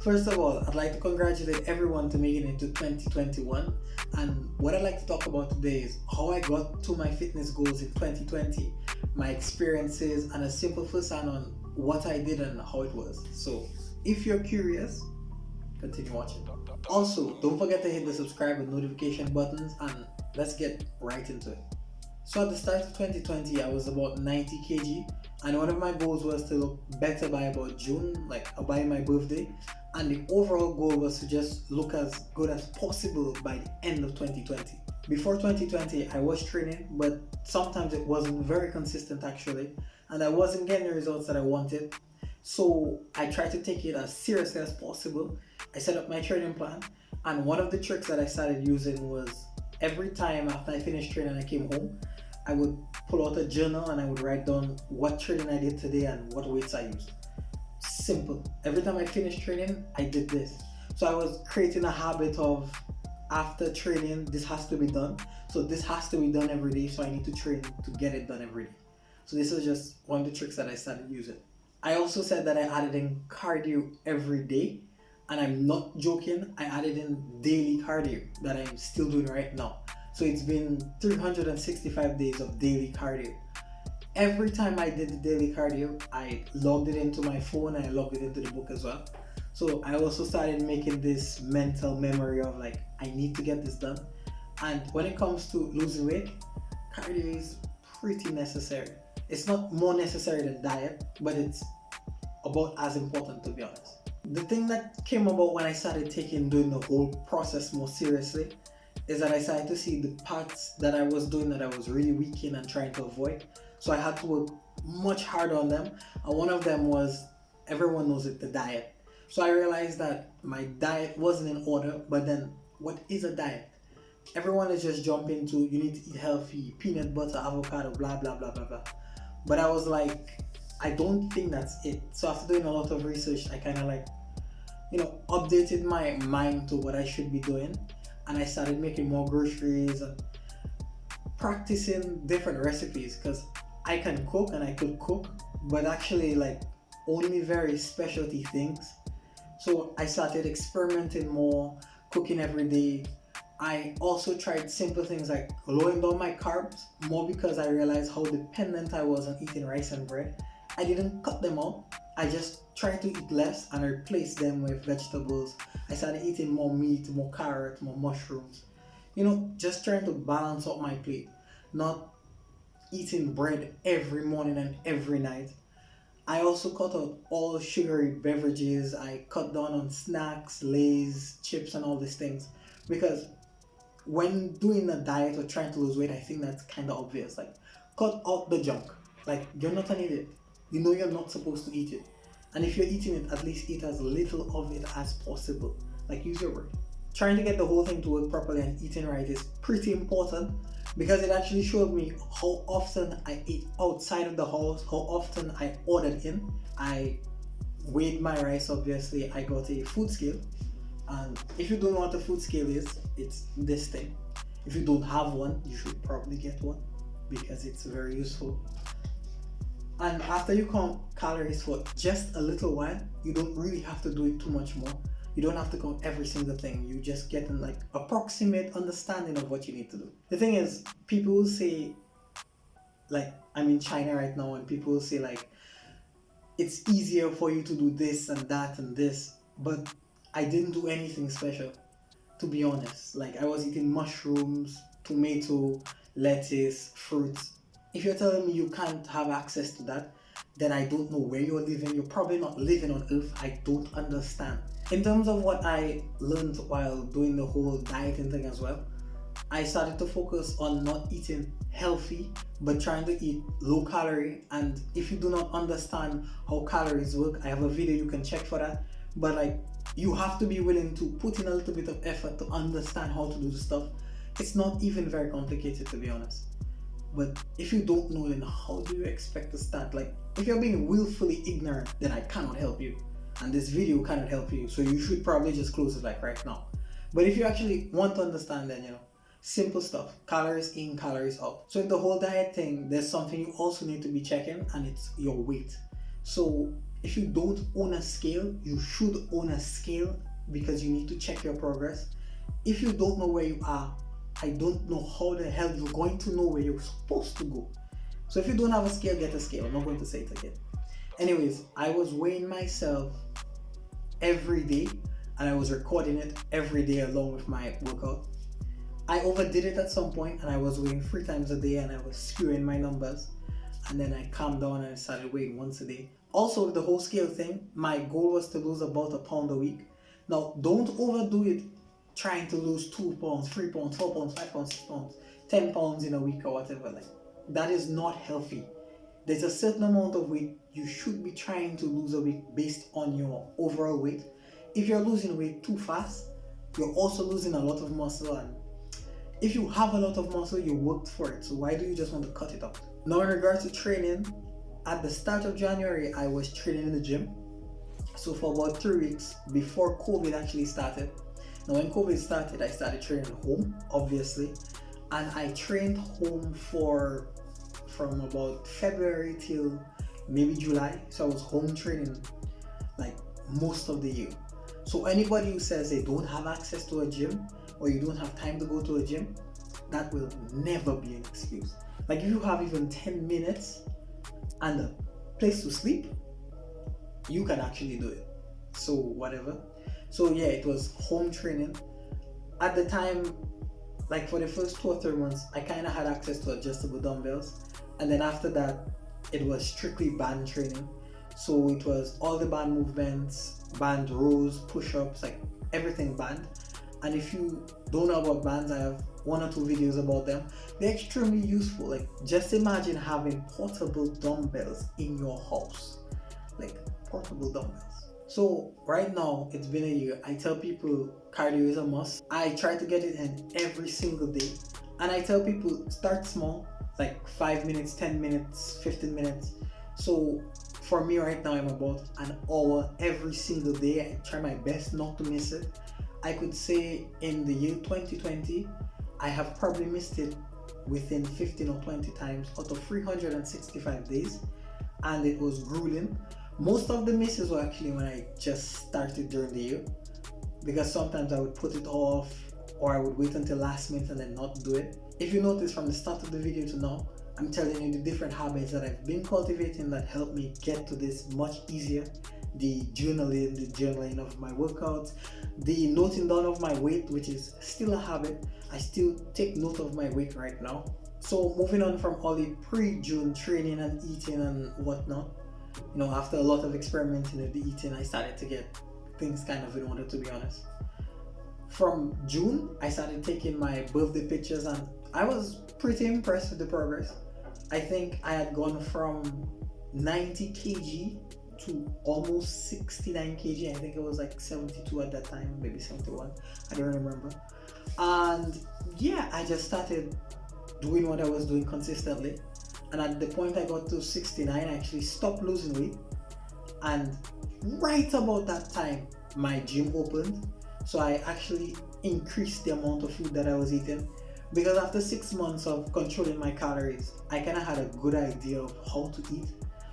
First of all, I'd like to congratulate everyone to making it to 2021. And what I'd like to talk about today is how I got to my fitness goals in 2020, my experiences, and a simple first hand on what I did and how it was. So, if you're curious, continue watching. Also, don't forget to hit the subscribe and notification buttons, and let's get right into it. So at the start of 2020, I was about 90 kg, and one of my goals was to look better by about June, like by my birthday, and the overall goal was to just look as good as possible by the end of 2020. Before 2020, I was training, but sometimes it wasn't very consistent actually, and I wasn't getting the results that I wanted. So I tried to take it as seriously as possible. I set up my training plan, and one of the tricks that I started using was every time after I finished training, I came home, I would pull out a journal and I would write down what training I did today and what weights I used. Simple. Every time I finished training, I did this. So I was creating a habit of after training, this has to be done. So this has to be done every day. So I need to train to get it done every day. So this is just one of the tricks that I started using. I also said that I added in cardio every day. And I'm not joking, I added in daily cardio that I'm still doing right now. So it's been 365 days of daily cardio. Every time I did the daily cardio, I logged it into my phone and I logged it into the book as well. So I also started making this mental memory of like, I need to get this done. And when it comes to losing weight, cardio is pretty necessary. It's not more necessary than diet, but it's about as important, to be honest. The thing that came about when I started doing the whole process more seriously is that I started to see the parts that I was doing that I was really weak in and trying to avoid. So I had to work much harder on them. And one of them was, everyone knows it, the diet. So I realized that my diet wasn't in order, but then what is a diet? Everyone is just jumping to, you need to eat healthy, peanut butter, avocado, blah, blah, blah, blah, blah. But I was like, I don't think that's it. So after doing a lot of research, I kind of like, updated my mind to what I should be doing, and I started making more groceries and practicing different recipes, because I can cook and I could cook, but actually like only very specialty things. So I started experimenting more, cooking every day. I also tried simple things like lowering down my carbs more, because I realized how dependent I was on eating rice and bread. I didn't cut them out. I just tried to eat less and replace them with vegetables. I started eating more meat, more carrot, more mushrooms. Just trying to balance out my plate. Not eating bread every morning and every night. I also cut out all sugary beverages. I cut down on snacks, Lay's, chips, and all these things. Because when doing a diet or trying to lose weight, I think that's kind of obvious. Like, cut out the junk. Like, you're not an idiot. You know you're not supposed to eat it. And if you're eating it, at least eat as little of it as possible. Like, use your word. Trying to get the whole thing to work properly and eating right is pretty important, because it actually showed me how often I ate outside of the house, how often I ordered in. I weighed my rice, obviously. I got a food scale. And if you don't know what a food scale is, it's this thing. If you don't have one, you should probably get one, because it's very useful. And after you count calories for just a little while, you don't really have to do it too much more. You don't have to count every single thing. You just get an approximate understanding of what you need to do. The thing is, people will say, like, I'm in China right now, and people will say like, it's easier for you to do this and that and this, but I didn't do anything special, to be honest. Like, I was eating mushrooms, tomato, lettuce, fruits. If you're telling me you can't have access to that, then I don't know where you're living. You're probably not living on Earth. I don't understand. In terms of what I learned while doing the whole dieting thing as well, I started to focus on not eating healthy, but trying to eat low calorie. And if you do not understand how calories work, I have a video you can check for that. But you have to be willing to put in a little bit of effort to understand how to do the stuff. It's not even very complicated, to be honest. But if you don't know, then how do you expect to start? Like, if you're being willfully ignorant, then I cannot help you. And this video cannot help you. So you should probably just close it like right now. But if you actually want to understand, then, simple stuff. Calories in, calories out. So in the whole diet thing, there's something you also need to be checking, and it's your weight. So If you don't own a scale, you should own a scale because you need to check your progress. If you don't know where you are, I don't know how the hell you're going to know where you're supposed to go. So if you don't have a scale, get a scale. I'm not going to say it again. Anyways, I was weighing myself every day and I was recording it every day along with my workout. I overdid it at some point and I was weighing 3 times a day and I was skewing my numbers. And then I calmed down and I started weighing once a day. Also, with the whole scale thing, my goal was to lose about a pound a week. Now, don't overdo it trying to lose 2 pounds, 3 pounds, 4 pounds, 5 pounds, 6 pounds, 10 pounds in a week or whatever. Like, that is not healthy. There's a certain amount of weight you should be trying to lose a week based on your overall weight. If you're losing weight too fast, you're also losing a lot of muscle, and if you have a lot of muscle, you worked for it. So why do you just want to cut it out? Now, in regards to training, at the start of January, I was training in the gym. So for about 3 weeks before COVID actually started. Now, when COVID started, I started training at home, obviously, and I trained home from about February till maybe July. So I was home training like most of the year. So anybody who says they don't have access to a gym or you don't have time to go to a gym, that will never be an excuse. Like, if you have even 10 minutes and a place to sleep, you can actually do it. So whatever. So yeah, it was home training. At the time, like for the first 2 or 3 months, I kind of had access to adjustable dumbbells. And then after that, it was strictly band training. So it was all the band movements, band rows, push-ups, like everything band. And if you don't know about bands, I have 1 or 2 videos about them. They're extremely useful. Like, just imagine having portable dumbbells in your house. Like, portable dumbbells. So right now, it's been a year. I tell people cardio is a must. I try to get it in every single day. And I tell people, start small, like 5 minutes, 10 minutes, 15 minutes. So for me right now, I'm about an hour every single day. I try my best not to miss it. I could say in the year 2020, I have probably missed it within 15 or 20 times out of 365 days, and it was grueling. Most of the misses were actually when I just started during the year, because sometimes I would put it off or I would wait until last minute and then not do it. If you notice from the start of the video to now, I'm telling you the different habits that I've been cultivating that help me get to this much easier. The journaling of my workouts, the noting down of my weight, which is still a habit. I still take note of my weight right now. So moving on from all the pre-June training and eating and whatnot, after a lot of experimenting with the eating, I started to get things kind of in order, to be honest. From June, I started taking my birthday pictures and I was pretty impressed with the progress. I think I had gone from 90 kg to almost 69 kg. I think it was like 72 at that time, maybe 71. I don't remember. And yeah, I just started doing what I was doing consistently. And at the point I got to 69, I actually stopped losing weight. And right about that time, my gym opened. So I actually increased the amount of food that I was eating. Because after 6 months of controlling my calories, I kind of had a good idea of how to eat,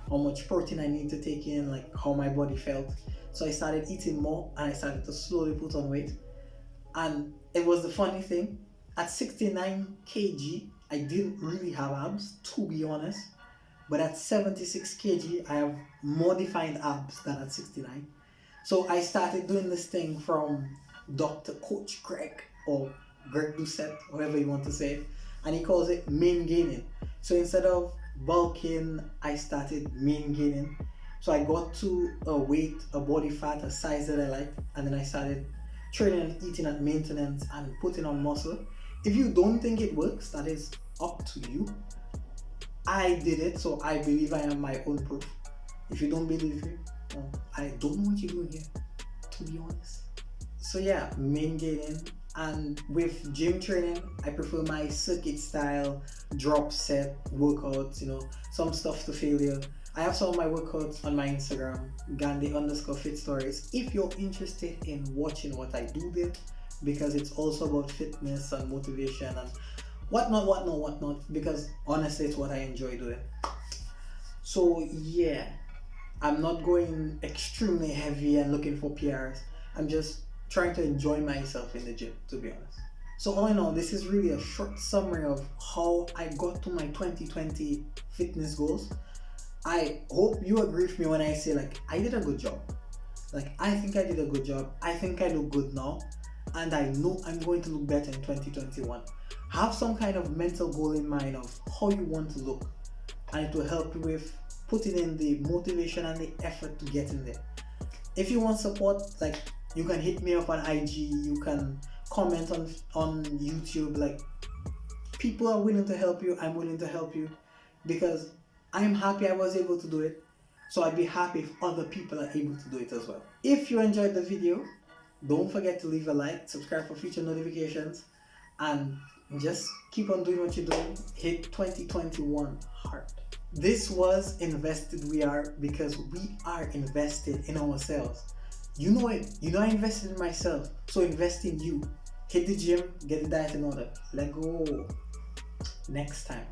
how much protein I need to take in, like how my body felt. So I started eating more and I started to slowly put on weight. And it was the funny thing, at 69 kg, I didn't really have abs, to be honest. But at 76 kg, I have more defined abs than at 69. So I started doing this thing from Coach Greg, or Greg Doucette, however you want to say it. And he calls it main gaining. So instead of bulking, I started main gaining. So I got to a weight, a body fat, a size that I liked, and then I started training and eating at maintenance and putting on muscle. If you don't think it works, that is up to you. I did it, so I believe I am my own proof. If you don't believe it, I don't know what you're doing here, to be honest. So yeah, main gaining. And with gym training, I prefer my circuit style, drop set workouts, some stuff to failure. I have some of my workouts on my Instagram, Gandhi_fit stories, if you're interested in watching what I do there, because it's also about fitness and motivation and whatnot, because honestly, it's what I enjoy doing. So yeah, I'm not going extremely heavy and looking for PRs. I'm just trying to enjoy myself in the gym, to be honest. So all in all, this is really a short summary of how I got to my 2020 fitness goals. I hope you agree with me when I say, like, I did a good job. Like, I think I did a good job. I think I look good now. And I know I'm going to look better in 2021. Have some kind of mental goal in mind of how you want to look. And it will help you with putting in the motivation and the effort to get in there. If you want support, like, you can hit me up on IG, you can comment on YouTube. Like, people are willing to help you, I'm willing to help you, because I'm happy I was able to do it. So I'd be happy if other people are able to do it as well. If you enjoyed the video, don't forget to leave a like, subscribe for future notifications, and just keep on doing what you're doing. Hit 2021 hard. This was InvestedWeare, because we are invested in ourselves. You know it. You know I invested in myself. So invest in you. Hit the gym, get the diet in order. Let go. Next time.